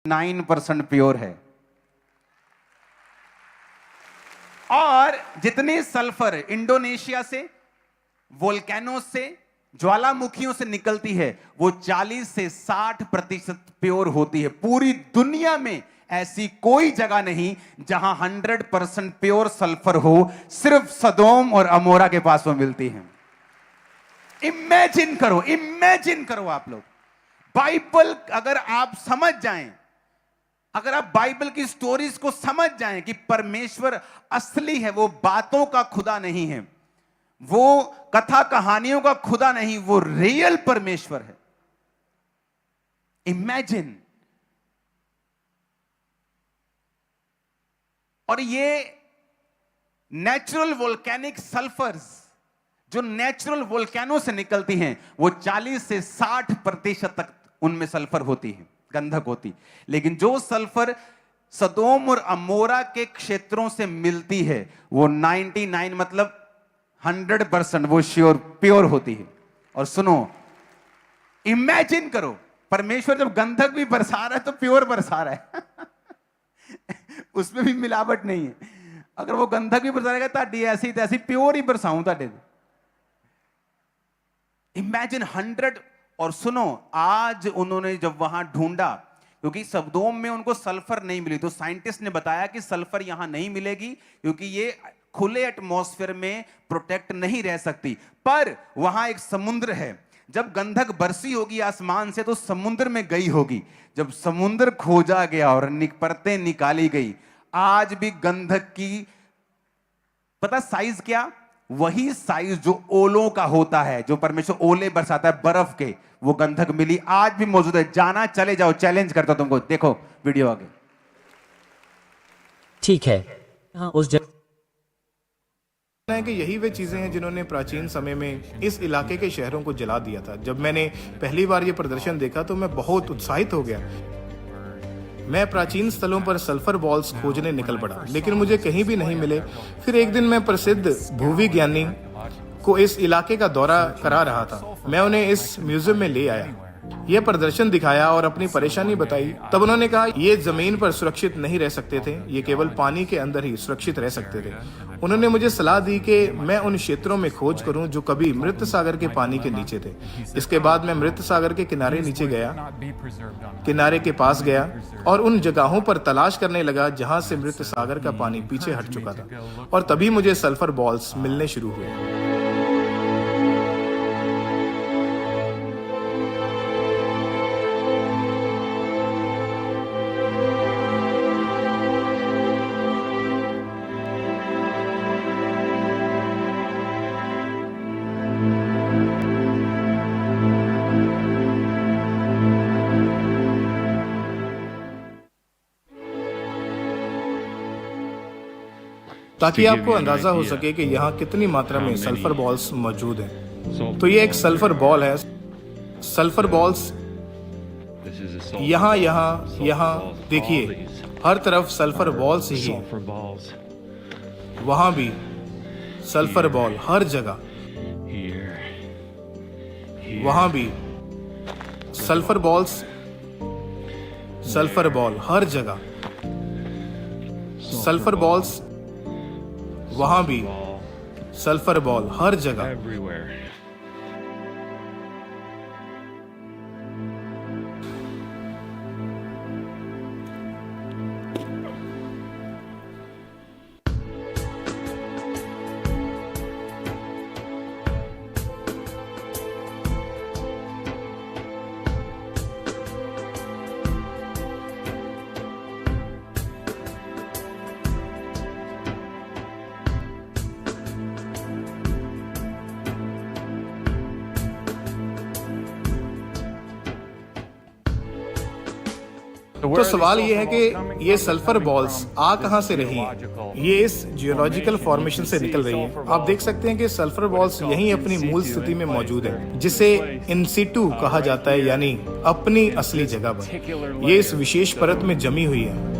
9% pure है। और जितने सल्फर इंडोनेशिया से, वोल्केनो से, ज्वालामुखियों से निकलती है, वो 40 से 60% प्योर होती है। पूरी दुनिया में ऐसी कोई जगह नहीं जहां 100% प्योर सल्फर हो, सिर्फ सदोम और अमोरा के पास वो मिलती है। इमेजिन करो आप लोग, बाइबल अगर आप समझ जाएं, अगर आप बाइबल की स्टोरीज को समझ जाएं कि परमेश्वर असली है, वो बातों का खुदा नहीं है, वो कथा कहानियों का खुदा नहीं, वो रियल परमेश्वर है। इमेजिन। और ये नेचुरल वोल्केनिक सल्फर्स जो नेचुरल वोल्केनो से निकलती हैं, वो 40 से 60% तक उनमें सल्फर होती है, गंधक होती। लेकिन जो सल्फर सदोम और अमोरा के क्षेत्रों से मिलती है, वो 99 मतलब 100% वो श्योर प्योर होती है। और सुनो, इमेजिन करो, परमेश्वर जब गंधक भी बरसा रहा है तो प्योर बरसा रहा है उसमें भी मिलावट नहीं है। अगर वो गंधक भी बरसाएगा ताड़ी ऐसी तैसी प्योर ही बरसाऊं ताड़े। इमेजिन 100। और सुनो, आज उन्होंने जब वहां ढूंढा, क्योंकि सदोम में उनको सल्फर नहीं मिली, तो साइंटिस्ट ने बताया कि सल्फर यहां नहीं मिलेगी क्योंकि ये खुले एटमॉस्फेयर में प्रोटेक्ट नहीं रह सकती। पर वहां एक समुद्र है, जब गंधक बरसी होगी आसमान से तो समुद्र में गई होगी। जब समुद्र खोजा गया और परतें निकाली गई, आज भी गंधक की पता साइज क्या, वही साइज जो ओलों का होता है, जो परमेश्वर ओले बरसाता है बर्फ के, वो गंधक मिली, आज भी मौजूद है। जाना, चले जाओ, चैलेंज करता हूं तुमको। देखो वीडियो आगे। ठीक है, हाँ, उस है कि यही वे चीजें हैं जिन्होंने प्राचीन समय में इस इलाके के शहरों को जला दिया था। जब मैंने पहली बार ये प्रदर्शन देखा तो मैं बहुत उत्साहित हो गया। मैं प्राचीन स्थलों पर सल्फर बॉल्स खोजने निकल पड़ा, लेकिन मुझे कहीं भी नहीं मिले। फिर एक दिन मैं प्रसिद्ध भूविज्ञानी को इस इलाके का दौरा करा रहा था। मैं उन्हें इस म्यूजियम में ले आया, यह प्रदर्शन दिखाया और अपनी परेशानी बताई। तब उन्होंने कहा ये जमीन पर सुरक्षित नहीं रह सकते थे, ये केवल पानी के अंदर ही सुरक्षित रह सकते थे। उन्होंने मुझे सलाह दी कि मैं उन क्षेत्रों में खोज करूं जो कभी मृत सागर के पानी के नीचे थे। इसके बाद मैं मृत सागर के किनारे नीचे गया, किनारे के पास गया और उन जगहों पर तलाश करने लगा जहां से मृत सागर का पानी पीछे हट चुका था। और तभी मुझे सल्फर बॉल्स मिलने शुरू हुए। ताकि आपको अंदाजा हो सके कि यहाँ कितनी मात्रा में सल्फर बॉल्स मौजूद हैं। तो ये एक सल्फर बॉल है। सल्फर बॉल्स यहाँ यहाँ यहाँ देखिए, हर तरफ सल्फर बॉल्स ही है। वहां भी सल्फर बॉल, हर जगह। वहां भी सल्फर बॉल्स, सल्फर बॉल हर जगह। सल्फर बॉल्स, वहां भी सल्फर बॉल हर जगह। तो सवाल ये है कि ये सल्फर बॉल्स आ कहां से रही हैं? ये इस जियोलॉजिकल फॉर्मेशन से निकल रही हैं। आप देख सकते हैं कि सल्फर बॉल्स यहीं अपनी मूल स्थिति में मौजूद है, जिसे इन सिटू कहा जाता है, यानी अपनी असली जगह पर। ये इस विशेष परत में जमी हुई है।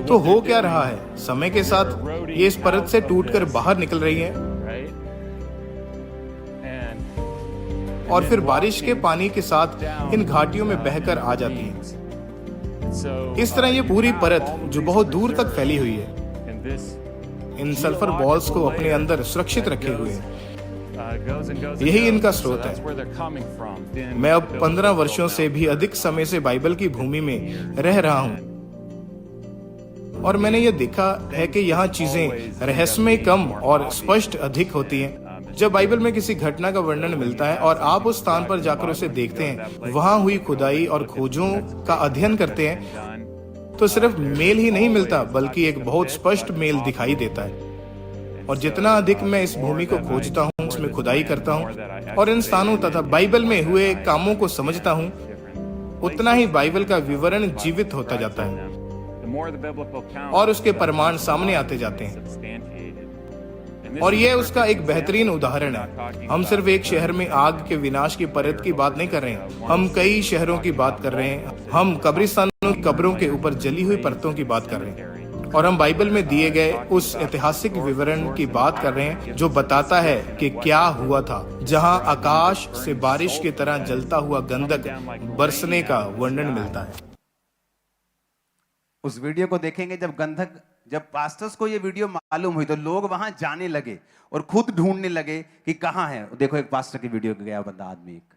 तो तो हो क्या रहा है? समय के साथ ये इस परत से टूटकर बाहर निकल रही है और फिर बारिश के पानी के साथ इन घाटियों में बहकर आ जाती है। इस तरह ये पूरी परत जो बहुत दूर तक फैली हुई है इन सल्फर बॉल्स को अपने अंदर सुरक्षित रखे हुए है। यही इनका स्रोत है। मैं अब 15 वर्षों से भी अधिक समय से बाइबल की भूमि में रह रहा हूँ और मैंने ये देखा है कि यहाँ चीजें रहस्यमय कम और स्पष्ट अधिक होती हैं। जब बाइबल में किसी घटना का वर्णन मिलता है और आप उस स्थान पर जाकर उसे देखते हैं, वहां हुई खुदाई और खोजों का अध्ययन करते हैं, तो सिर्फ मेल ही नहीं मिलता बल्कि एक बहुत स्पष्ट मेल दिखाई देता है। और जितना अधिक मैं इस भूमि को खोजता हूँ, उसमें खुदाई करता हूँ और इन स्थानों तथा बाइबल में हुए कामों को समझता हूँ, उतना ही बाइबल का विवरण जीवित होता जाता है और उसके प्रमाण सामने आते जाते हैं। और यह उसका एक बेहतरीन उदाहरण है। हम सिर्फ एक शहर में आग के विनाश की परत की बात नहीं कर रहे हैं, हम कई शहरों की बात कर रहे हैं। हम कब्रिस्तानों की कब्रों के ऊपर जली हुई परतों की बात कर रहे हैं और हम बाइबल में दिए गए उस ऐतिहासिक विवरण की बात कर रहे हैं जो बताता है कि क्या हुआ था, जहां आकाश से बारिश की तरह जलता हुआ गंधक बरसने का वर्णन मिलता है। उस वीडियो को देखेंगे जब पास्टर्स को ये वीडियो मालूम हुई तो लोग वहां जाने लगे और खुद ढूंढने लगे कि कहां है। देखो एक पास्टर की वीडियो गया बंदा आदमी एक।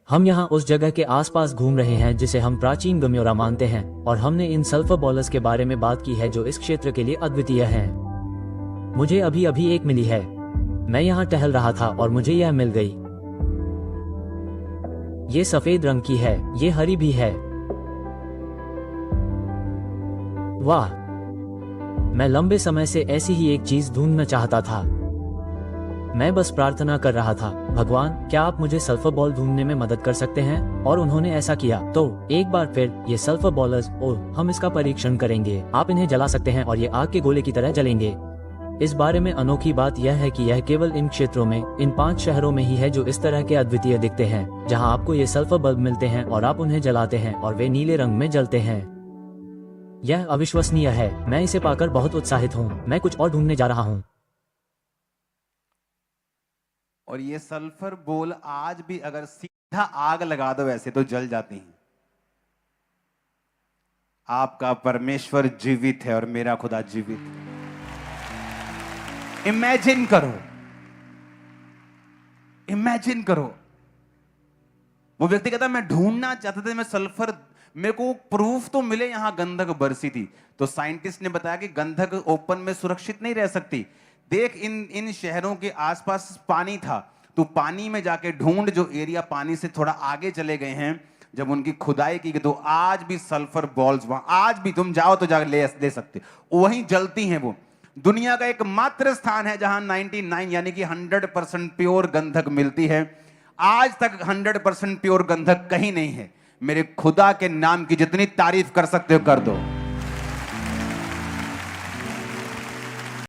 हम यहाँ उस जगह के आसपास घूम रहे हैं जिसे हम प्राचीन गम्योरा मानते हैं और हमने इन सल्फर बॉलर्स के बारे में बात की है जो इस क्षेत्र के लिए अद्वितीय है। मुझे अभी अभी एक मिली है। मैं यहाँ टहल रहा था और मुझे यह मिल गई। ये सफेद रंग की है, ये हरी भी है। वाह, मैं लंबे समय से ऐसी ही एक चीज ढूंढना चाहता था। मैं बस प्रार्थना कर रहा था, भगवान क्या आप मुझे सल्फर बॉल ढूंढने में मदद कर सकते हैं? और उन्होंने ऐसा किया। तो एक बार फिर ये सल्फर बॉलर्स, और हम इसका परीक्षण करेंगे। आप इन्हें जला सकते हैं और ये आग के गोले की तरह जलेंगे। इस बारे में अनोखी बात यह है कि यह केवल इन क्षेत्रों में, इन 5 शहरों में ही है जो इस तरह के अद्वितीय दिखते हैं, जहां आपको ये सल्फर बल्ब मिलते हैं और आप उन्हें जलाते हैं और वे नीले रंग में जलते हैं। यह अविश्वसनीय है। मैं इसे पाकर बहुत उत्साहित हूँ। मैं कुछ और ढूंढने जा रहा हूँ। और ये सल्फर बोल आज भी अगर सीधा आग लगा दो वैसे तो जल जाती हैं। आपका परमेश्वर जीवित है और मेरा खुदा जीवित है। इमेजिन करो, इमेजिन करो। वो व्यक्ति कहता मैं ढूंढना चाहता था, मैं सल्फर, मेरे को प्रूफ तो मिले यहां गंधक बरसी थी। तो साइंटिस्ट ने बताया कि गंधक ओपन में सुरक्षित नहीं रह सकती। देख इन शहरों के आसपास पानी था, तो पानी में जाके ढूंढ। जो एरिया पानी से थोड़ा आगे चले गए हैं, जब उनकी खुदाई की तो आज भी सल्फर बॉल्स वहां, आज भी तुम जाओ तो जाकर ले सकते, वहीं जलती हैं। वो दुनिया का एकमात्र स्थान है जहां 99 यानी कि 100% प्योर गंधक मिलती है। आज तक 100% प्योर गंधक कहीं नहीं है। मेरे खुदा के नाम की जितनी तारीफ कर सकते हो कर दो।